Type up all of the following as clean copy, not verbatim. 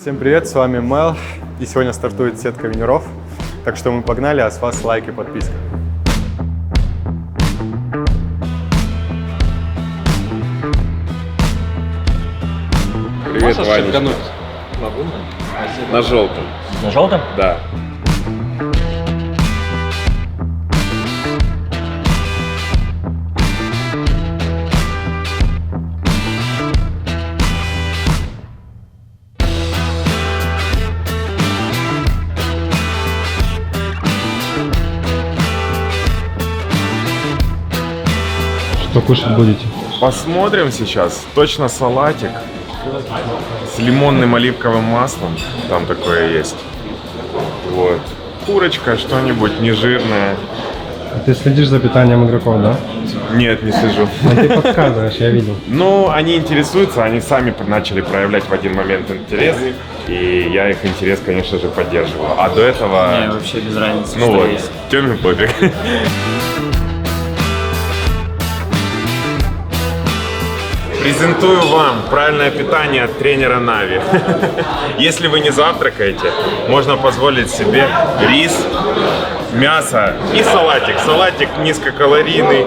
Всем привет, с вами Мел, и сегодня стартует сетка винеров, так что мы погнали, а с вас лайк и подписка. Привет, Ваня. Могу? На желтом. На желтом? Да. Что кушать будете? Посмотрим сейчас. Точно салатик с лимонным оливковым маслом. Там такое есть. Вот. Курочка, что-нибудь нежирное. Ты следишь за питанием игроков, да? Нет, не сижу. А ты подсказываешь, я видел. Ну, они интересуются, они сами начали проявлять в один момент интерес. И я их интерес, конечно же, поддерживаю. А до этого... Не, вообще без разницы, Ну что вот, есть. Тёме пофиг. Презентую вам правильное питание от тренера Нави. Если вы не завтракаете, можно позволить себе рис, мясо и салатик. Салатик низкокалорийный.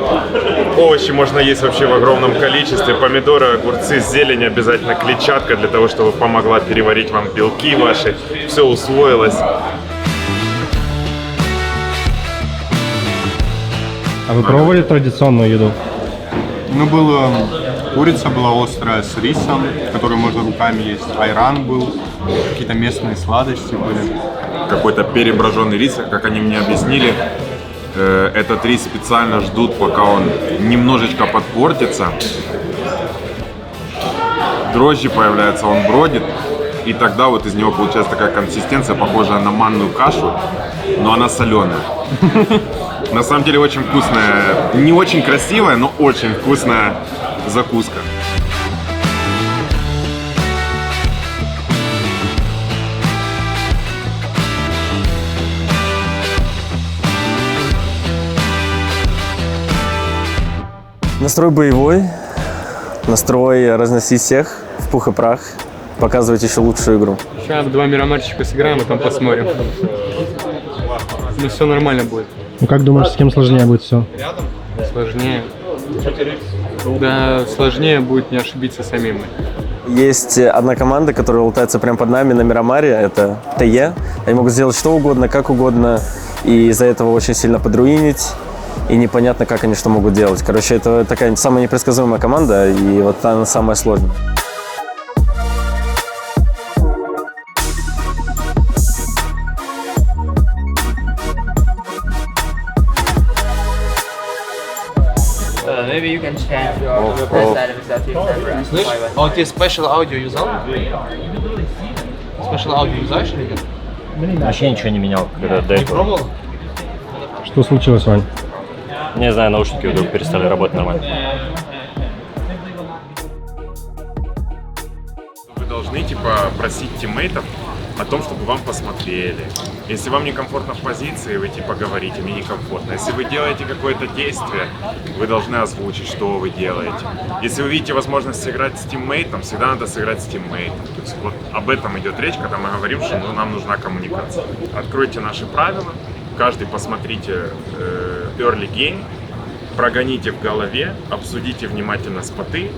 Овощи можно есть вообще в огромном количестве. Помидоры, огурцы, зелень обязательно, клетчатка для того, чтобы помогла переварить вам белки ваши. Все усвоилось. А вы пробовали традиционную еду? Ну, курица была острая с рисом, которую можно руками есть, айран был, какие-то местные сладости были. Какой-то переброженный рис, как они мне объяснили. Этот рис специально ждут, пока он немножечко подпортится. Дрожжи появляются, он бродит. И тогда вот из него получается такая консистенция, похожая на манную кашу, но она соленая. На самом деле очень вкусная, не очень красивая, но очень вкусная закуска. Настрой боевой, настрой разносить всех в пух и прах, показывать еще лучшую игру. Сейчас в 2 миромарчика сыграем, и там посмотрим. Ну все нормально будет. Ну как думаешь, с кем сложнее будет все? Сложнее. Да, сложнее будет не ошибиться самим. Есть одна команда, которая лутается прямо под нами на Мирамаре, это ТЕ. Они могут сделать что угодно, как угодно, и из-за этого очень сильно подруинить. И непонятно, как они что могут делать. Короче, это такая самая непредсказуемая команда, и вот она самая сложная. Maybe you can change your press side of the Слышь, а вот ты Special Audio юзал? Special Audio юзаешь или нет? Вообще ничего не менял, когда до Не этого. пробовал? Что случилось, Вань? Не знаю, наушники вдруг перестали работать нормально. Вы должны просить тиммейтов о том, чтобы вам посмотрели. Если вам некомфортно в позиции, вы говорите, мне некомфортно. Если вы делаете какое-то действие, вы должны озвучить, что вы делаете. Если вы видите возможность сыграть с тиммейтом, всегда надо сыграть с тиммейтом. То есть вот об этом идет речь, когда мы говорим, что нам нужна коммуникация. Откройте наши правила, каждый посмотрите early game, прогоните в голове, обсудите внимательно споты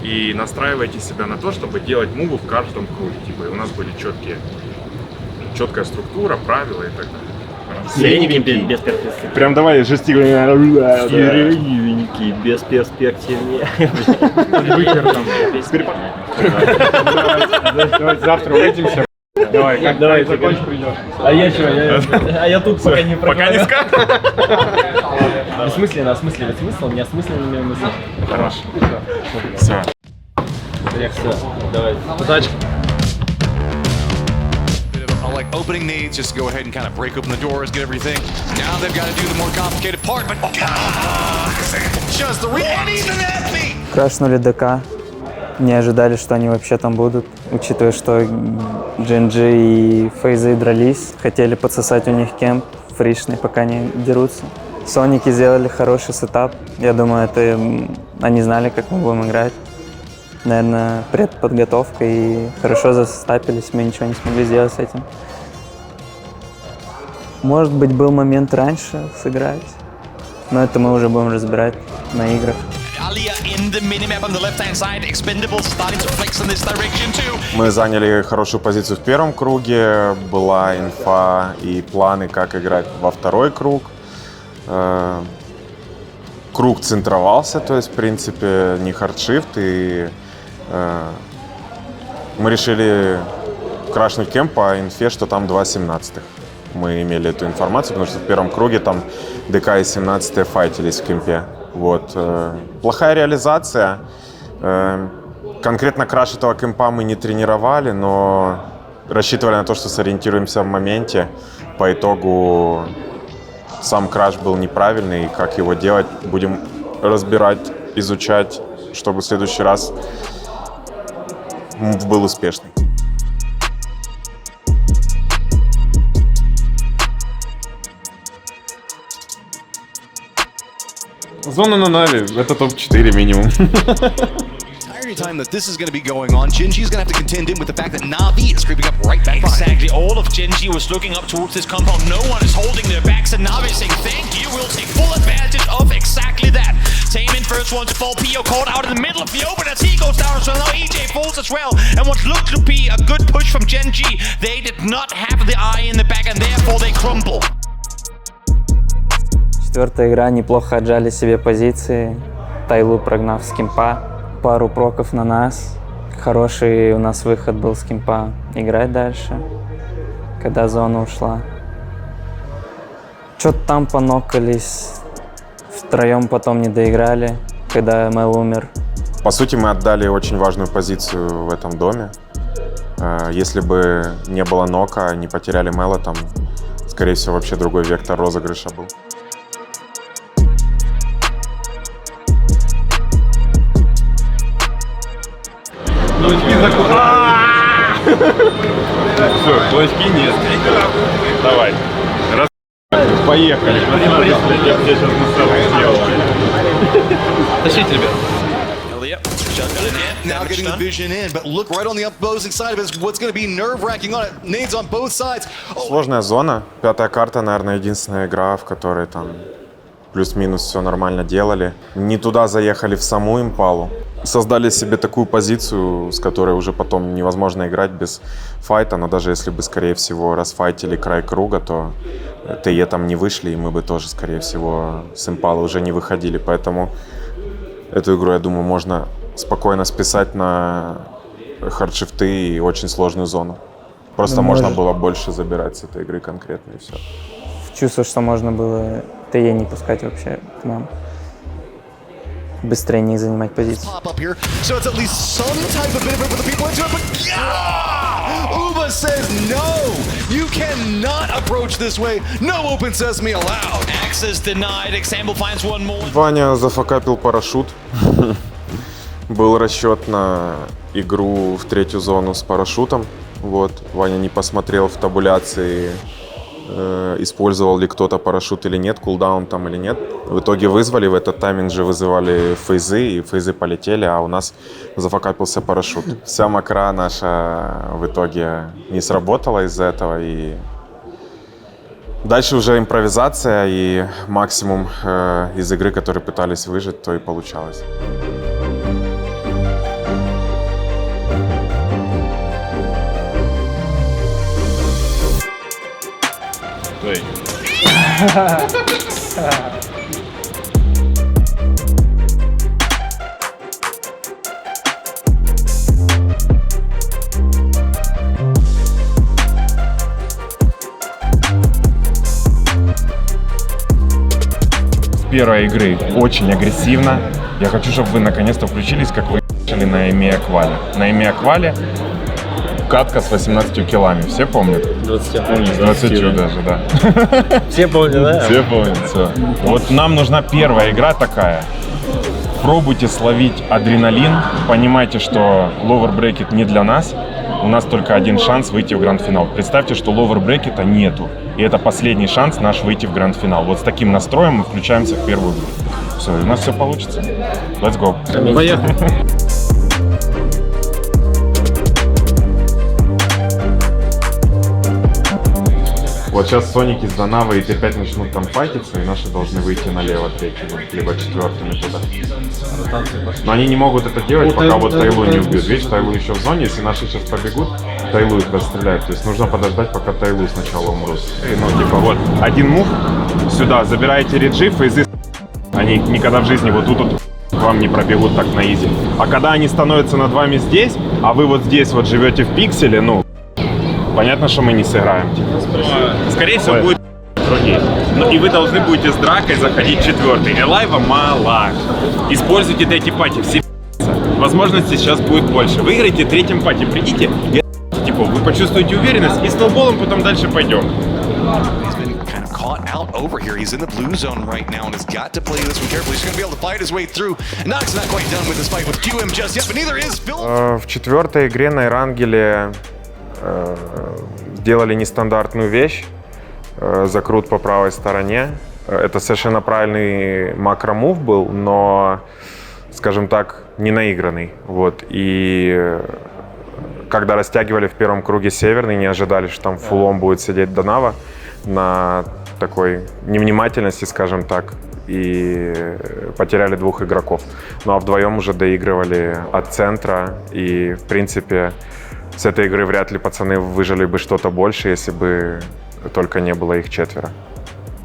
и настраивайте себя на то, чтобы делать мувы в каждом круге. И у нас были четкая структура, правила и так далее. Сиреневенький без перспектив. Прям давай жестикули. Сиреневенький без перспектив. Давайте завтра увидимся. Давай, как Давай, закончишь, придешь. А я что? А я тут пока не Пока не скажешь. Бессмысленно осмысливать смысл, не осмысленными мыслями. Хорошо. Все. Все, давай. Удачи. Like opening needs, just go ahead and kind of break open the doors, get everything. Now they've got to do the more complicated part, but just the and even at me. Крашнули ДК. Не ожидали, что они вообще там будут, учитывая, что GNG и Фейзы дрались. Хотели подсосать у них кемп фришный, пока не дерутся. Соники сделали хороший сетап. Я думаю, это они знали, как мы будем играть. наверное, предподготовка, и хорошо застапились, мы ничего не смогли сделать с этим. Может быть, был момент раньше сыграть, но это мы уже будем разбирать на играх. Мы заняли хорошую позицию в первом круге, была инфа и планы, как играть во второй круг. Круг центровался, то есть, в принципе, не хардшифт, и мы решили крашнуть кемп по инфе, что там 2.17. Мы имели эту информацию, потому что в первом круге там ДК и 17 файтились в кемпе. Вот. Плохая реализация. Конкретно краш этого кемпа мы не тренировали, но рассчитывали на то, что сориентируемся в моменте. По итогу сам краш был неправильный, и как его делать, будем разбирать, изучать, чтобы в следующий раз был успешный. Зона на Нави, это топ-4 минимум. Time that this is going to be going on, Gen.G is going to have to contend in with the fact that Na'Vi is creeping up right back behind. Exactly. All of Gen.G was looking up towards this compound. No one is holding their backs, and Na'Vi is saying, thank you, we'll take full advantage of exactly that. Taemin first one to fall. Pio caught out in the middle of the open as he goes down as well. Now EJ falls as well. And what looked to be a good push from Gen.G, they did not have the eye in the back, and therefore they crumble. Четвертая игра, неплохо отжали себе позиции. Тайлу прогнав с кемпа. Пару проков на нас. Хороший у нас выход был с кемпа играть дальше, когда зона ушла. Что-то там понокались. Втроем потом не доиграли, когда Мэл умер. По сути, мы отдали очень важную позицию в этом доме. Если бы не было нока, не потеряли Мэла, там, скорее всего, вообще другой вектор розыгрыша был. Все, кулачки нет. Давай. Поехали. Я сейчас на самом сделал. Тащите, ребят. Now getting the vision in, but look right on the opposing side of it. What's going to be nerve-wracking on it. Nades on both sides. Сложная зона. Пятая карта, наверное, единственная игра, в которой там плюс-минус все нормально делали. Не туда заехали в саму импалу. Создали себе такую позицию, с которой уже потом невозможно играть без файта, но даже если бы, скорее всего, расфайтили край круга, то ТЕ там не вышли, и мы бы тоже, скорее всего, с импалы уже не выходили. Поэтому эту игру, я думаю, можно спокойно списать на хардшифты и очень сложную зону. Просто можно было больше забирать с этой игры конкретно, и все. Чувствую, что можно было ТЕ не пускать вообще к нам. Быстрее не занимать позицию. So it's at least some type of benefit for the people into it, but Uba says no! You cannot approach this way. No open sesame allowed. Access denied. Example finds one more. Ваня зафакапил парашют. Был расчет на игру в третью зону с парашютом. Вот. Ваня не посмотрел в табуляции, использовал ли кто-то парашют или нет, кулдаун там или нет. В итоге вызвали, в этот тайминг же вызывали фейзы, и фейзы полетели, а у нас зафакапился парашют. Вся макра наша в итоге не сработала из-за этого, и дальше уже импровизация, и максимум из игры, которые пытались выжить, то и получалось. С первой игры очень агрессивно. Я хочу, чтобы вы наконец-то включились, как вы начали на EMEA Quali. На EMEA Quali катка с 18 килами. Все помнят? 20. С 20 даже, да. Все помнят, да? Все помнят, все. Вот нам нужна первая игра такая. Пробуйте словить адреналин. Понимайте, что lower bracket не для нас. У нас только один шанс выйти в гранд-финал. Представьте, что lower bracket нету. И это последний шанс наш выйти в гранд-финал. Вот с таким настроем мы включаемся в первую игру. Все, и у нас все получится. Let's go. Поехали. Вот сейчас Соники с Донавой эти опять начнут там файтиться, и наши должны выйти налево третьими, либо четвертыми туда. Но они не могут это делать, пока вот Тайлу не убьют. Видишь, Тайлу еще в зоне, если наши сейчас побегут, Тайлу их расстреляет. То есть нужно подождать, пока Тайлу сначала умрут. Ну, типа, вот, один мув сюда, забираете реджи, фейзы, они никогда в жизни вот тут к вам не пробегут так на изи. А когда они становятся над вами здесь, а вы вот здесь вот живете в пикселе, ну, понятно, что мы не сыграем. Типа. Скорее всего, будет другие. Ну, и вы должны будете с дракой заходить четвертый. Элайва мало. Используйте эти пати, все возможностей сейчас будет больше. Выиграйте третьим пати, придите и типа, вы почувствуете уверенность и сноуболом потом дальше пойдем. Caught out over here. He's in the blue zone right now and has got to play this one carefully. He's going to be able to fight his way through. Nox not quite done with this fight with QM just yet, but neither is Phil. В четвертой игре на Эрангеле делали нестандартную вещь. Закрут по правой стороне. Это совершенно правильный макро-мув был, но, скажем так, не наигранный. Вот. И когда растягивали в первом круге северный, не ожидали, что там фулом будет сидеть Донава на такой невнимательности, скажем так, и потеряли двух игроков. Ну а вдвоем уже доигрывали от центра, и в принципе с этой игры вряд ли пацаны выжили бы что-то больше, если бы только не было их четверо.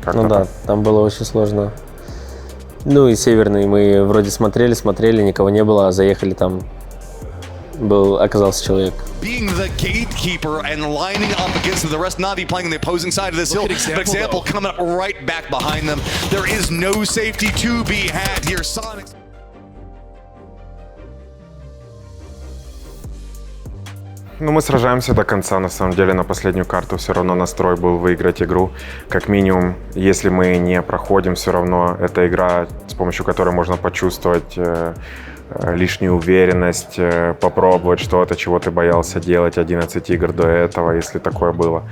Как-то ну да, так. там было очень сложно. Ну и северный мы вроде смотрели, никого не было, а заехали там, оказался человек. Being the gatekeeper and lining up against the rest, Na'Vi playing on the opposing side of this hill. But Example coming up right back behind them. There is no safety to be had here. Sonic. Ну, мы сражаемся до конца, на самом деле, на последнюю карту все равно настрой был выиграть игру. Как минимум, если мы не проходим, все равно это игра, с помощью которой можно почувствовать лишнюю уверенность, попробовать что-то, чего ты боялся делать 11 игр до этого, если такое было.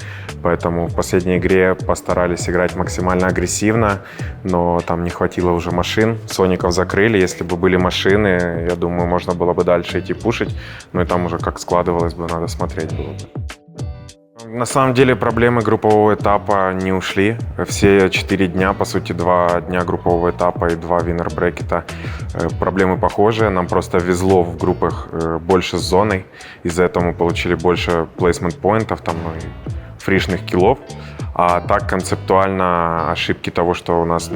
Поэтому в последней игре постарались играть максимально агрессивно, но там не хватило уже машин. Соников закрыли, если бы были машины, я думаю, можно было бы дальше идти пушить, но и там уже как складывалось бы, надо смотреть было бы. На самом деле проблемы группового этапа не ушли. Все 4 дня, по сути, 2 дня группового этапа и 2 виннер-брекета. Проблемы похожие. Нам просто везло в группах больше с зоной. Из-за этого мы получили больше плейсмент-поинтов, там, и фришных киллов. А так концептуально ошибки того, что у нас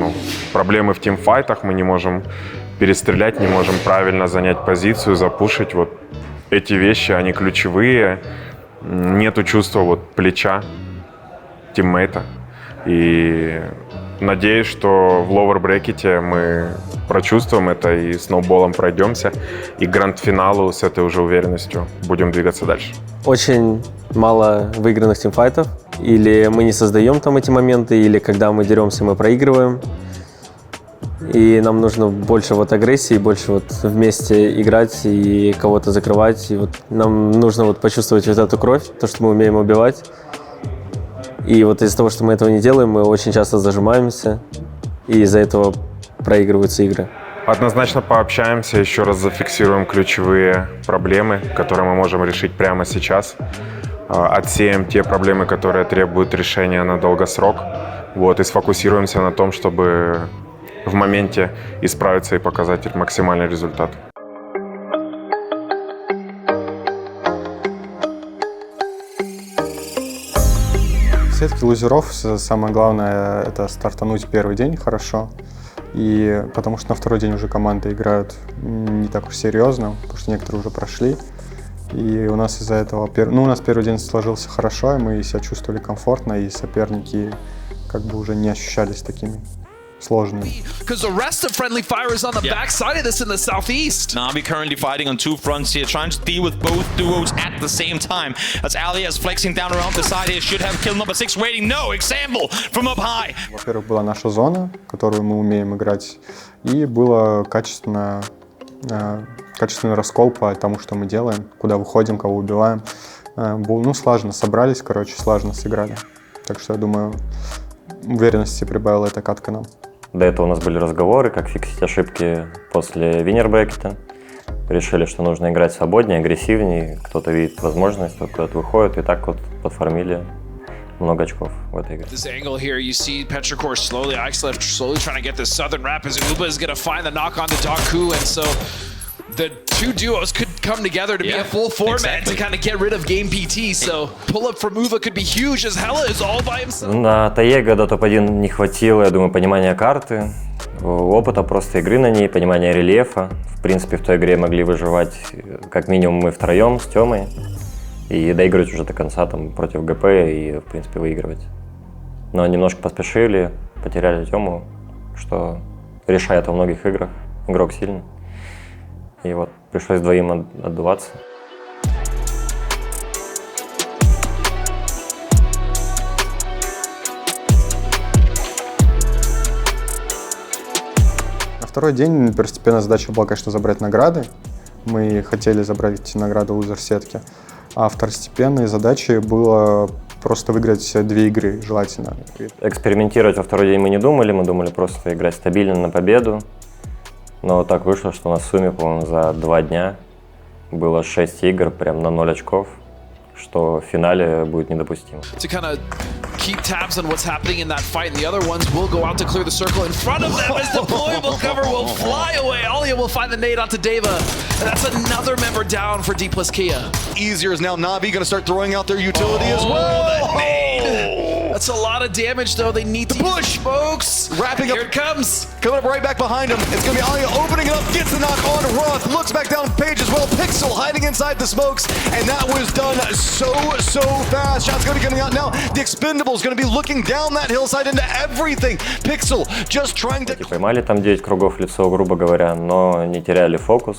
проблемы в тимфайтах, мы не можем перестрелять, не можем правильно занять позицию, запушить. Вот эти вещи, они ключевые. Нету чувства плеча тиммейта. И надеюсь, что в лоуэр-брекете мы прочувствуем это и сноуболом пройдемся. И к гранд-финалу с этой уже уверенностью будем двигаться дальше. Очень мало выигранных тимфайтов. Или мы не создаем там эти моменты, или когда мы деремся, мы проигрываем. И нам нужно больше агрессии, больше вместе играть и кого-то закрывать. И нам нужно почувствовать эту кровь, то, что мы умеем убивать. И из-за того, что мы этого не делаем, мы очень часто зажимаемся, и из-за этого проигрываются игры. Однозначно пообщаемся, еще раз зафиксируем ключевые проблемы, которые мы можем решить прямо сейчас. Отсеем те проблемы, которые требуют решения на долгосрок. И сфокусируемся на том, чтобы в моменте исправиться и показать максимальный результат. Сетки лузеров самое главное это стартануть первый день хорошо. И потому что на второй день уже команды играют не так уж серьезно, потому что некоторые уже прошли. И у нас из-за этого у нас первый день сложился хорошо, и мы себя чувствовали комфортно, и соперники уже не ощущались такими сложными. Because the rest of friendly fire is on the backside of this in the southeast. Na'Vi currently fighting on two fronts here, trying to deal with both duos at the same time. As Alias flexing down around the side here, should have kill number 6 waiting. No, Example from up high. Во-первых, была наша зона, которую мы умеем играть, и было качественный раскол по тому, что мы делаем, куда выходим, кого убиваем. Слаженно собрались, слаженно сыграли. Так что я думаю, уверенности прибавила эта катка нам. До этого у нас были разговоры, как фиксить ошибки после виннер-брекета. Решили, что нужно играть свободнее, агрессивнее. Кто-то видит возможность, кто-то выходит. И так подформили много очков в этой игре. This angle here, you see Petrichor slowly, Ixlef slowly trying to get this Southern Rapids. Uba is going to find the knock on the Daku, and so the two duos could come together to be a full format to kind of get rid of game PT. So pull up from Uva could be huge as Hella is all by himself. На Таего до топ-1 не хватило, я думаю, понимания карты, опыта просто игры на ней, понимания рельефа. В принципе, в той игре могли выживать как минимум мы втроем с Тёмой и доигрывать уже до конца там против ГП и, в принципе, выигрывать. Но немножко поспешили, потеряли Тёму, что решает во многих играх. Игрок сильный. И вот пришлось двоим отдуваться. На второй день первостепенная задача была, конечно, забрать награды. Мы хотели забрать награды лузер-сетки. А второстепенной задачей было просто выиграть все 2 игры желательно. Экспериментировать во второй день мы не думали, мы думали просто играть стабильно на победу. Но так вышло, что у нас в сумме, по-моему, за 2 дня было 6 игр прям на 0 очков, что в финале будет недопустимо. To kind of keep tabs on what's happening in that fight, and the other ones will go out to clear the circle in front of them as deployable cover will fly away. Alia will find the nade onto Deva, and that's another member down for D plus Kia. Easier is now Na'Vi going to start throwing out their utility as well. That nade! That's a lot of damage, though. They need to push, folks. Wrapping up. Here it comes. Coming up right back behind him. It's going to be Alia opening it up, gets the knock on Roth, looks back down Page as well. Pixel hiding inside the smokes, and that was done so fast. Shots going to be coming out now. The Expendables going to be looking down that hillside into everything. Pixel just trying to... Поймали там 9 кругов в лицо, грубо говоря, но не теряли фокус.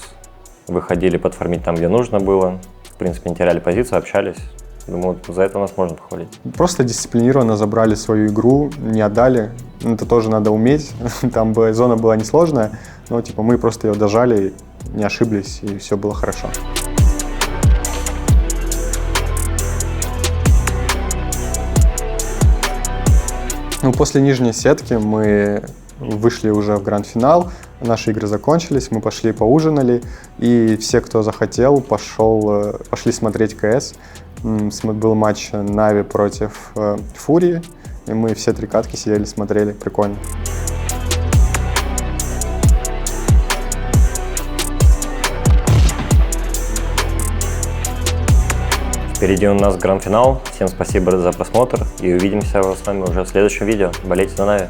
Выходили подформить там, где нужно было. В принципе, не теряли позицию, общались. Думаю, за это нас можно похвалить. Просто дисциплинированно забрали свою игру, не отдали. Это тоже надо уметь. Там зона была несложная, но типа мы просто ее дожали, не ошиблись, и все было хорошо. Ну, после нижней сетки мы вышли уже в гранд-финал, наши игры закончились, мы пошли поужинали, и все, кто захотел, пошли смотреть КС. Был матч Нави против Фурии, и мы все 3 катки сидели, смотрели, прикольно. Впереди у нас гранд-финал. Всем спасибо за просмотр и увидимся с вами уже в следующем видео. Болейте за Нави!